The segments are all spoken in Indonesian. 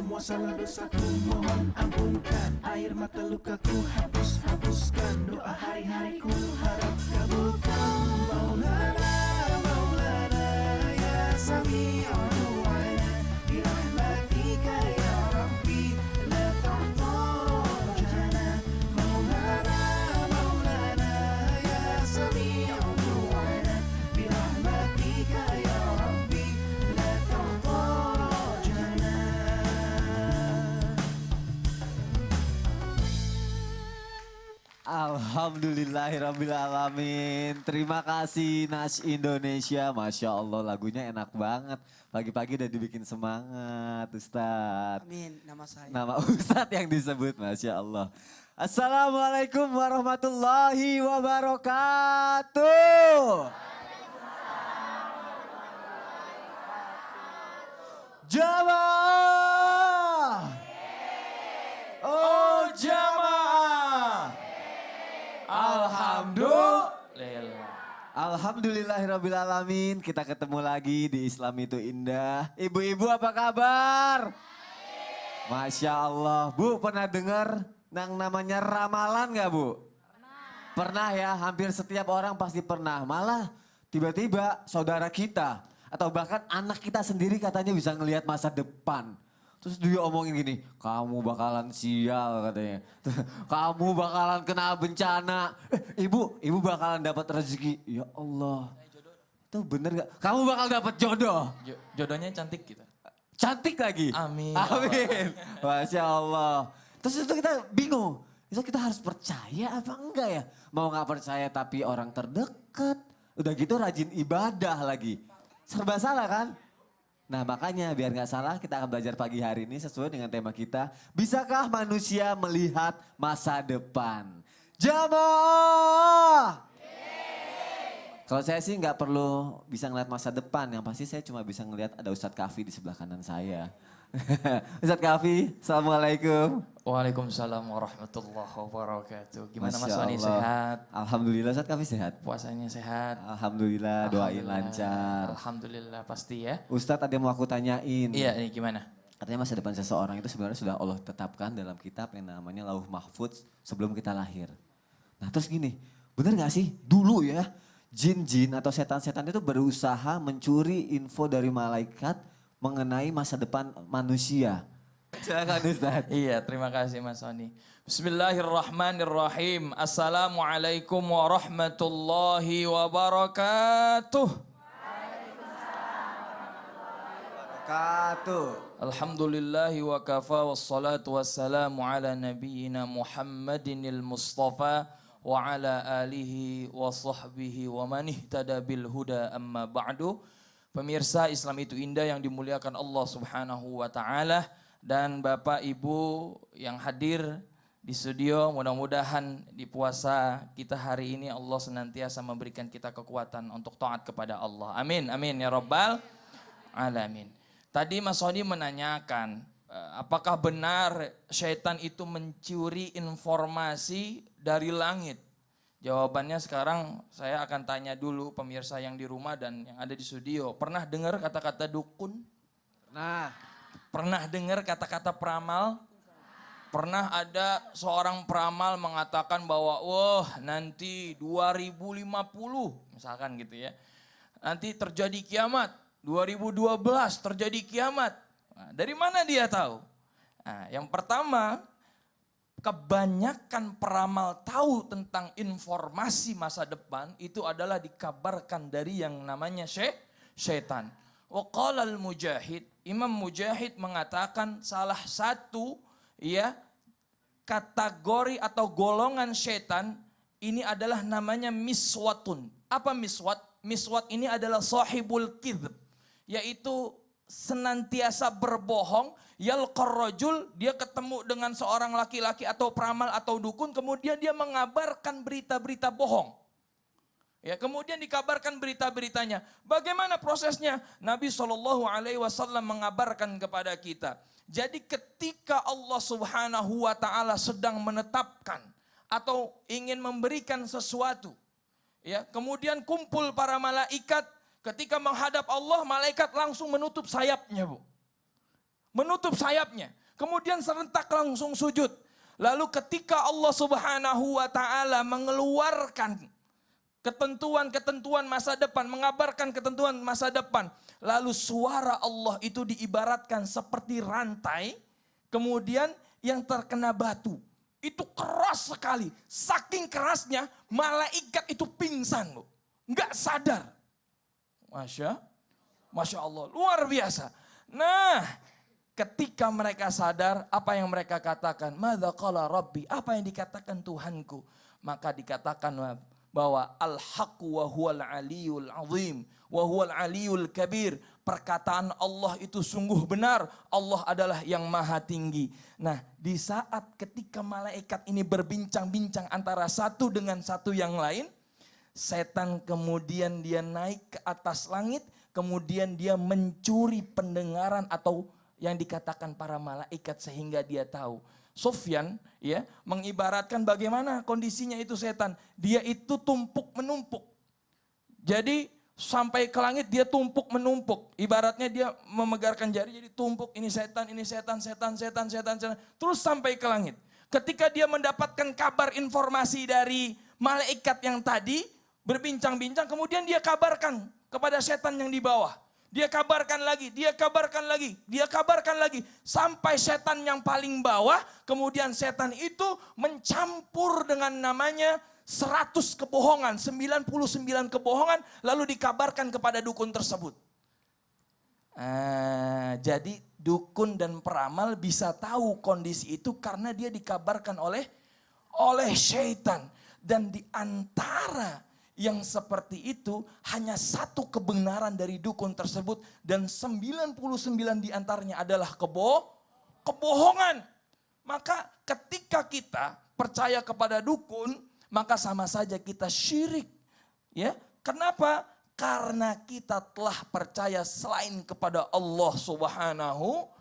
semua salah dosaku, mohon ampunkan. Air mata lukaku hapuskan. Doa hari-hariku harap kabulkan. Maulana, Maulana, ya Sami'un du'ana, birahmatika ya Rabbi, la ta'tar jana. Maulana, Maulana, ya Sami'un du'ana, birahmatika ya Rabbi, la ta'tar jana. Alhamdulillahirrabbilalamin. Terima kasih Nas Indonesia. Masya Allah lagunya enak banget. Pagi-pagi udah dibikin semangat Ustadz. Amin, nama saya. Nama Ustadz yang disebut Masya Allah. Assalamualaikum warahmatullahi wabarakatuh. Jamaah. Oh jamaah. Alhamdulillahirrabbilalamin. Kita ketemu lagi di Islam itu Indah. Ibu-ibu apa kabar? Masya Allah. Bu pernah dengar yang namanya ramalan gak Bu? Pernah ya, hampir setiap orang pasti pernah. Malah tiba-tiba saudara kita atau bahkan anak kita sendiri katanya bisa ngelihat masa depan. Terus dia omongin gini, kamu bakalan sial katanya. Kamu bakalan kena bencana. Ibu bakalan dapat rezeki. Ya Allah. Itu bener gak? Kamu bakal dapat jodoh. Jodohnya cantik gitu. Cantik lagi. Amin. Amin. Masya Allah. Terus itu kita bingung. Itu kita harus percaya apa enggak ya? Mau gak percaya tapi orang terdekat. Udah gitu rajin ibadah lagi. Serba salah kan? Nah makanya biar gak salah kita akan belajar pagi hari ini sesuai dengan tema kita. Bisakah manusia melihat masa depan? Jamaah! Kalau saya sih nggak perlu bisa ngeliat masa depan, yang pasti saya cuma bisa ngeliat ada Ustadz Kafi di sebelah kanan saya. Ustadz Kafi, Assalamualaikum. Waalaikumsalam warahmatullahi wabarakatuh. Gimana Mas Masya Wani, Allah. sehat? Alhamdulillah Ustadz Kafi sehat. Puasanya sehat? Alhamdulillah, doain Alhamdulillah. lancar. Alhamdulillah pasti ya. Ustadz ada yang mau aku tanyain. Iya, ini gimana? Katanya masa depan seseorang itu sebenarnya sudah Allah tetapkan dalam kitab yang namanya Lauh Mahfudz sebelum kita lahir. Nah terus gini, bener gak sih dulu ya jin-jin atau setan-setan itu berusaha mencuri info dari malaikat mengenai masa depan manusia. Silakan Ustaz. Iya, terima kasih Mas Wani. Bismillahirrahmanirrahim. Assalamualaikum warahmatullahi wabarakatuh. Alhamdulillahi wa kafa wassalatu wassalamu ala nabiyyina Muhammadinil Mustafa wa ala alihi wa sahbihi wa man ihtada bil huda amma ba'du. Pemirsa Islam itu Indah yang dimuliakan Allah Subhanahu wa taala dan Bapak Ibu yang hadir di studio, mudah-mudahan di puasa kita hari ini Allah senantiasa memberikan kita kekuatan untuk taat kepada Allah. Amin, amin ya rabbal alamin. Tadi Mas Soni menanyakan, apakah benar syaitan itu mencuri informasi dari langit? Jawabannya sekarang saya akan tanya dulu pemirsa yang di rumah dan yang ada di studio. Pernah dengar kata-kata dukun? Nah, Pernah dengar kata-kata peramal? Pernah ada seorang peramal mengatakan bahwa wah nanti 2050 misalkan gitu ya. Nanti terjadi kiamat, 2012 terjadi kiamat. Nah, dari mana dia tahu? Nah, yang pertama, kebanyakan peramal tahu tentang informasi masa depan itu adalah dikabarkan dari yang namanya syaitan. Wa qala al-Mujahid, Imam Mujahid mengatakan salah satu ya kategori atau golongan syaitan ini adalah namanya miswatun. Apa miswat? Miswat ini adalah sahibul kidhb, yaitu senantiasa berbohong. Yalqar rajul, dia ketemu dengan seorang laki-laki atau peramal atau dukun, kemudian dia mengabarkan berita-berita bohong. Ya, kemudian dikabarkan berita-beritanya. Bagaimana prosesnya? Nabi SAW mengabarkan kepada kita. Jadi ketika Allah Subhanahu wa taala sedang menetapkan atau ingin memberikan sesuatu, ya, kemudian kumpul para malaikat, ketika menghadap Allah, malaikat langsung menutup sayapnya, Bu. menutup sayapnya. Kemudian serentak langsung sujud. Lalu ketika Allah Subhanahu wa taala mengeluarkan ketentuan-ketentuan masa depan, mengabarkan ketentuan masa depan, lalu suara Allah itu diibaratkan seperti rantai, kemudian yang terkena batu. Itu keras sekali, saking kerasnya malaikat itu pingsan, Bu. Nggak sadar. Masya Allah, luar biasa. Nah, ketika mereka sadar, apa yang mereka katakan? Madza qala Rabbi, apa yang dikatakan Tuhanku? Maka dikatakan bahwa al-haqqu wa huwal aliyul azim wa huwal aliyul kabir. Perkataan Allah itu sungguh benar. Allah adalah yang maha tinggi. Nah, di saat ketika malaikat ini berbincang-bincang antara satu dengan satu yang lain, setan kemudian dia naik ke atas langit, kemudian dia mencuri pendengaran atau yang dikatakan para malaikat sehingga dia tahu. Sufyan ya mengibaratkan bagaimana kondisinya itu setan. Dia itu tumpuk menumpuk. Jadi sampai ke langit dia tumpuk menumpuk. Ibaratnya dia memegarkan jari jadi tumpuk, ini setan, setan. Terus sampai ke langit. Ketika dia mendapatkan kabar informasi dari malaikat yang tadi berbincang-bincang, kemudian dia kabarkan kepada setan yang di bawah. Dia kabarkan lagi, dia kabarkan lagi, dia kabarkan lagi. Sampai setan yang paling bawah, kemudian setan itu mencampur dengan namanya 100 kebohongan, 99 kebohongan, lalu dikabarkan kepada dukun tersebut. Jadi dukun dan peramal bisa tahu kondisi itu karena dia dikabarkan oleh syaitan. Dan di antara yang seperti itu hanya satu kebenaran dari dukun tersebut dan 99 diantaranya adalah kebohongan. Maka ketika kita percaya kepada dukun, maka sama saja kita syirik. Ya, kenapa? Karena kita telah percaya selain kepada Allah Subhanahu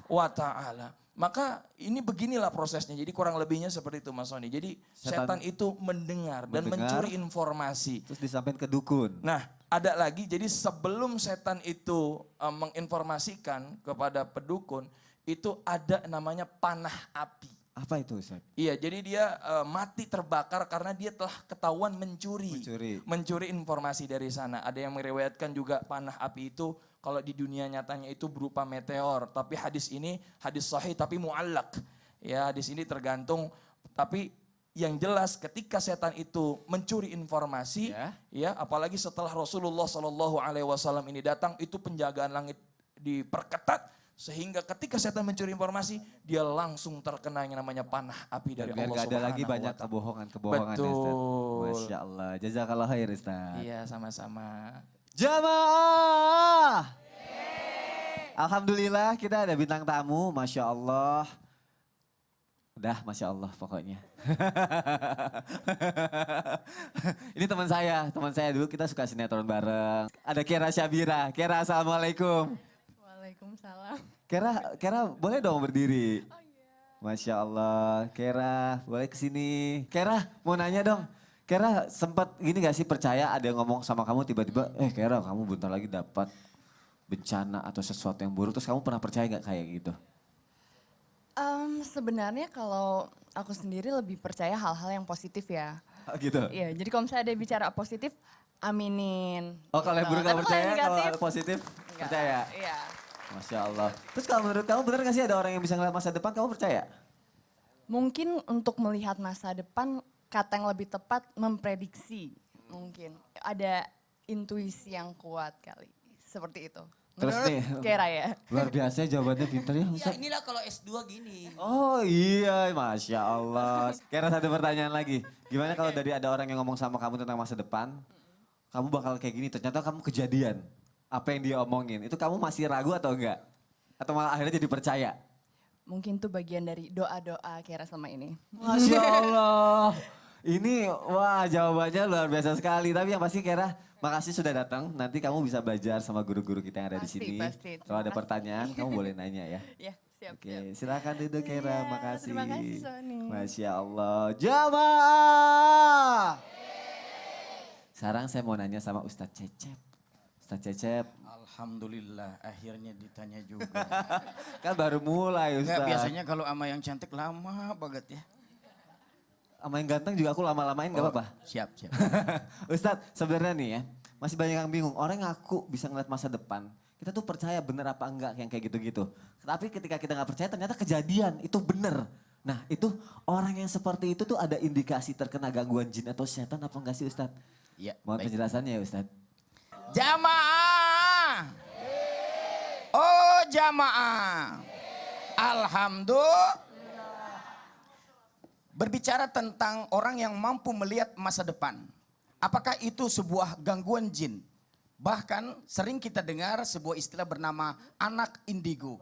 wa taala. Maka ini beginilah prosesnya. Jadi kurang lebihnya seperti itu Mas Sony. Jadi setan itu mendengar dan mencuri informasi. Terus disampaikan ke dukun. Nah ada lagi, jadi sebelum setan itu menginformasikan kepada pedukun, itu ada namanya panah api. Apa itu Ustaz? Iya, jadi dia mati terbakar karena dia telah ketahuan mencuri informasi dari sana. Ada yang meriwayatkan juga panah api itu kalau di dunia nyatanya itu berupa meteor. Tapi hadis ini hadis sahih tapi mu'allak. Ya, hadis ini tergantung. Tapi yang jelas ketika setan itu mencuri informasi, ya apalagi setelah Rasulullah SAW ini datang, itu penjagaan langit diperketat. Sehingga ketika setan mencuri informasi, dia langsung terkena yang namanya panah api dari Allah Subhanahu wa taala. Biar gak ada lagi banyak kebohongan-kebohongan. Betul. Masya Allah. Jazakallah khair Ustaz. Iya sama-sama. Jamaah. Alhamdulillah kita ada bintang tamu. Masya Allah. Udah Masya Allah pokoknya. Ini teman saya dulu kita suka sinetron bareng. Ada Kera Syabira. Kera, assalamualaikum. Waalaikumsalam. Kera boleh dong berdiri. Oh iya. Masya Allah, Kera boleh kesini. Kera mau nanya dong, Kera sempat gini gak sih percaya ada yang ngomong sama kamu tiba-tiba, Kera kamu bentar lagi dapat bencana atau sesuatu yang buruk, terus kamu pernah percaya gak kayak gitu? Sebenarnya kalau aku sendiri lebih percaya hal-hal yang positif ya. Oh gitu? Iya, jadi kalau misalnya ada bicara positif, aminin. Oh kalau yang buruk gak Tapi percaya, yang kalau negatif, positif enggak. percaya? Iya. Masya Allah. Terus kalau menurut kamu benar gak sih ada orang yang bisa ngeliat masa depan, kamu percaya? Mungkin untuk melihat masa depan, kata yang lebih tepat memprediksi. Mungkin ada intuisi yang kuat kali, seperti itu. Terus Menurut nih, Kera ya. luar biasa jawabannya pintar ya Ya Ustaz. inilah kalau S2 gini. Oh iya, Masya Allah. Kira satu pertanyaan lagi. Gimana kalau dari ada orang yang ngomong sama kamu tentang masa depan, kamu bakal kayak gini, ternyata kamu kejadian. Apa yang dia omongin, itu kamu masih ragu atau enggak? Atau malah akhirnya jadi percaya? Mungkin tuh bagian dari doa-doa Kera selama ini. Masya Allah. Ini wah jawabannya luar biasa sekali. Tapi yang pasti Kera, makasih sudah datang. Nanti kamu bisa belajar sama guru-guru kita yang ada di sini. Pasti. Kalau ada Terima kasih. pertanyaan kamu boleh nanya ya. Ya, siap. Oke, silakan duduk Kera, Iya, makasih. terima kasih, Sony. Masya Allah. Jamaah. Sekarang saya mau nanya sama Ustadz Cecep. Ustadz Cecep, Alhamdulillah akhirnya ditanya juga. Kan baru mulai Enggak, Ustaz. biasanya kalau sama yang cantik lama banget ya. Sama yang ganteng juga aku lama-lamain gak apa-apa. Siap, siap. Ustadz sebenarnya nih ya, masih banyak yang bingung. Orang ngaku bisa ngeliat masa depan. Kita tuh percaya bener apa enggak yang kayak gitu-gitu. Tapi ketika kita nggak percaya ternyata kejadian itu bener. Nah itu orang yang seperti itu tuh ada indikasi terkena gangguan jin atau setan apa enggak sih Ustadz? Iya. Mohon baik. penjelasannya ya Ustadz. Jamaah. Oh jamaah. Alhamdulillah. Berbicara tentang orang yang mampu melihat masa depan. Apakah itu sebuah gangguan jin? Bahkan sering kita dengar sebuah istilah bernama anak indigo.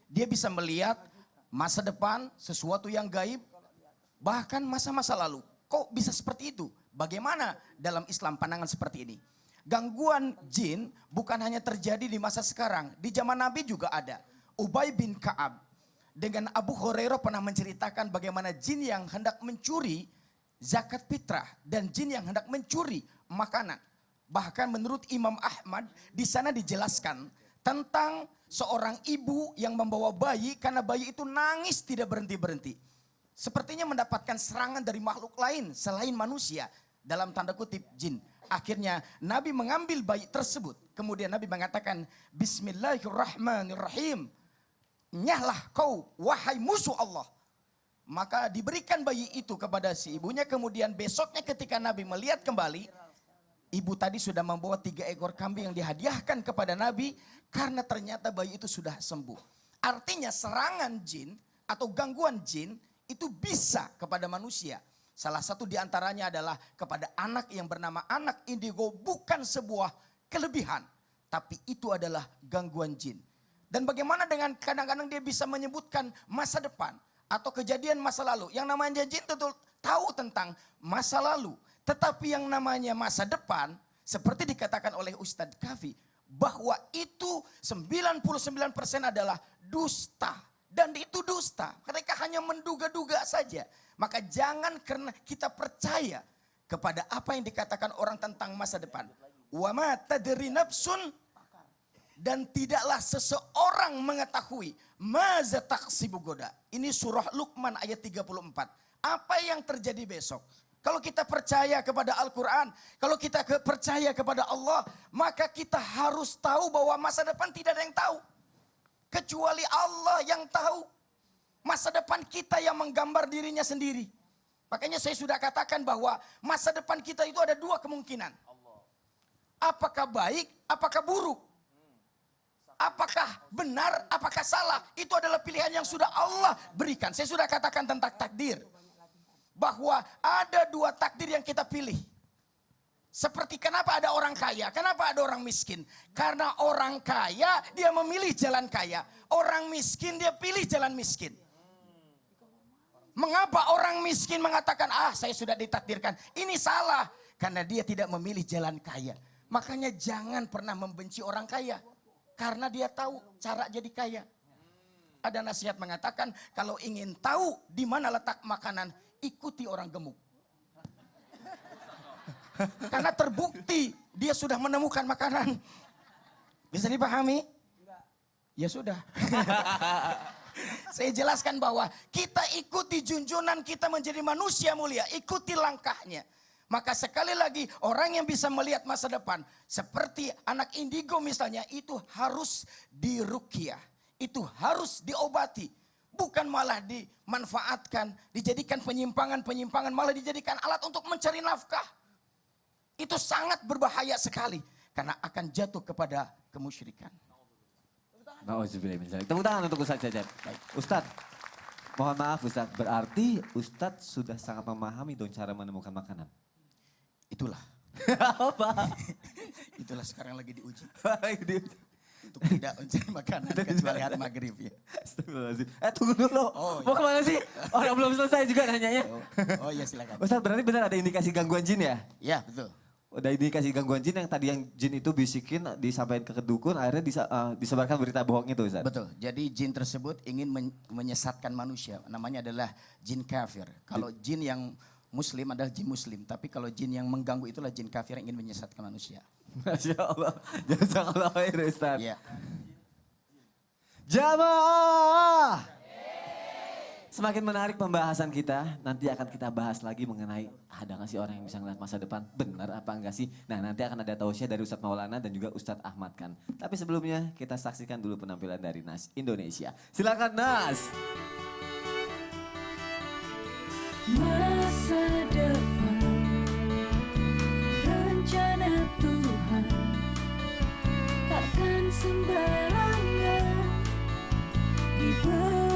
Dia bisa melihat masa depan, sesuatu yang gaib, bahkan masa-masa lalu. Kok bisa seperti itu? Bagaimana dalam Islam pandangan seperti ini? Gangguan jin bukan hanya terjadi di masa sekarang. Di zaman Nabi juga ada. Ubay bin Ka'ab dengan Abu Hurairah pernah menceritakan bagaimana jin yang hendak mencuri zakat fitrah dan jin yang hendak mencuri makanan. Bahkan menurut Imam Ahmad di sana dijelaskan tentang seorang ibu yang membawa bayi karena bayi itu nangis tidak berhenti-berhenti. Sepertinya mendapatkan serangan dari makhluk lain selain manusia, dalam tanda kutip jin. Akhirnya Nabi mengambil bayi tersebut. Kemudian Nabi mengatakan Bismillahirrahmanirrahim. Nyahlah kau wahai musuh Allah. Maka diberikan bayi itu kepada si ibunya. Kemudian besoknya ketika Nabi melihat kembali, ibu tadi sudah membawa 3 ekor kambing yang dihadiahkan kepada Nabi. Karena ternyata bayi itu sudah sembuh. Artinya serangan jin atau gangguan jin itu bisa kepada manusia. Salah satu diantaranya adalah kepada anak yang bernama anak indigo. Bukan sebuah kelebihan, tapi itu adalah gangguan jin. Dan bagaimana dengan kadang-kadang dia bisa menyebutkan masa depan atau kejadian masa lalu. Yang namanya jin tentu tahu tentang masa lalu. Tetapi yang namanya masa depan, seperti dikatakan oleh Ustadz Kafi, bahwa itu 99% adalah dusta. Dan itu dusta. Mereka hanya menduga-duga saja. Maka jangan karena kita percaya kepada apa yang dikatakan orang tentang masa depan. Wa ma tadri nafsun. Dan tidaklah seseorang mengetahui maza taksibu goda. Ini surah Luqman ayat 34. Apa yang terjadi besok? Kalau kita percaya kepada Al-Quran, kalau kita percaya kepada Allah, maka kita harus tahu bahwa masa depan tidak ada yang tahu. Kecuali Allah yang tahu. Masa depan kita yang menggambar dirinya sendiri. Makanya saya sudah katakan bahwa masa depan kita itu ada 2 kemungkinan. Apakah baik, apakah buruk. Apakah benar, apakah salah. Itu adalah pilihan yang sudah Allah berikan. Saya sudah katakan tentang takdir. Bahwa ada 2 takdir yang kita pilih. Seperti kenapa ada orang kaya, kenapa ada orang miskin. Karena orang kaya dia memilih jalan kaya. Orang miskin dia pilih jalan miskin. Mengapa orang miskin mengatakan, saya sudah ditakdirkan. Ini salah. Karena dia tidak memilih jalan kaya. Makanya jangan pernah membenci orang kaya. Karena dia tahu cara jadi kaya. Ada nasihat mengatakan kalau ingin tahu di mana letak makanan, ikuti orang gemuk. Karena terbukti dia sudah menemukan makanan. Bisa dipahami? Ya sudah. Saya jelaskan bahwa kita ikuti junjunan kita menjadi manusia mulia. Ikuti langkahnya. Maka sekali lagi orang yang bisa melihat masa depan. Seperti anak indigo misalnya, itu harus diruqyah. Itu harus diobati. Bukan malah dimanfaatkan, dijadikan penyimpangan-penyimpangan, malah dijadikan alat untuk mencari nafkah. Itu sangat berbahaya sekali. Karena akan jatuh kepada kemusyrikan. Nauzubillah. Tepuk tangan untuk Ustadz Cecep. Ustadz, mohon maaf Ustadz. Berarti Ustadz sudah sangat memahami dong cara menemukan makanan. Itulah. Apa? Itulah sekarang lagi diuji. Untuk tidak mencari makanan kecuali hari maghrib ya. Astagfirullahaladzim. Tunggu dulu. Mau iya. kemana sih? Orang belum selesai juga nanyanya. Oh iya silakan. Ustadz berarti benar ada indikasi gangguan jin ya? Ya betul. Ada indikasi gangguan jin yang tadi yang jin itu bisikin disampaikan ke kedukun akhirnya disebarkan berita bohong itu Ustadz? Betul. Jadi jin tersebut ingin menyesatkan manusia. Namanya adalah jin kafir. Kalau jin yang Muslim adalah jin Muslim. Tapi kalau jin yang mengganggu itulah jin kafir yang ingin menyesatkan manusia. Masya Allah. Jazakallah khair Ustaz. Ya. Jamaah. Semakin menarik pembahasan kita, nanti akan kita bahas lagi mengenai ada nggak sih orang yang bisa ngeliat masa depan, benar apa enggak sih? Nah nanti akan ada tausiah dari Ustadz Maulana dan juga Ustadz Ahmad kan. Tapi sebelumnya kita saksikan dulu penampilan dari Nas Indonesia. Silakan Nas. Masa depan, rencana Tuhan takkan sembarangan diberi.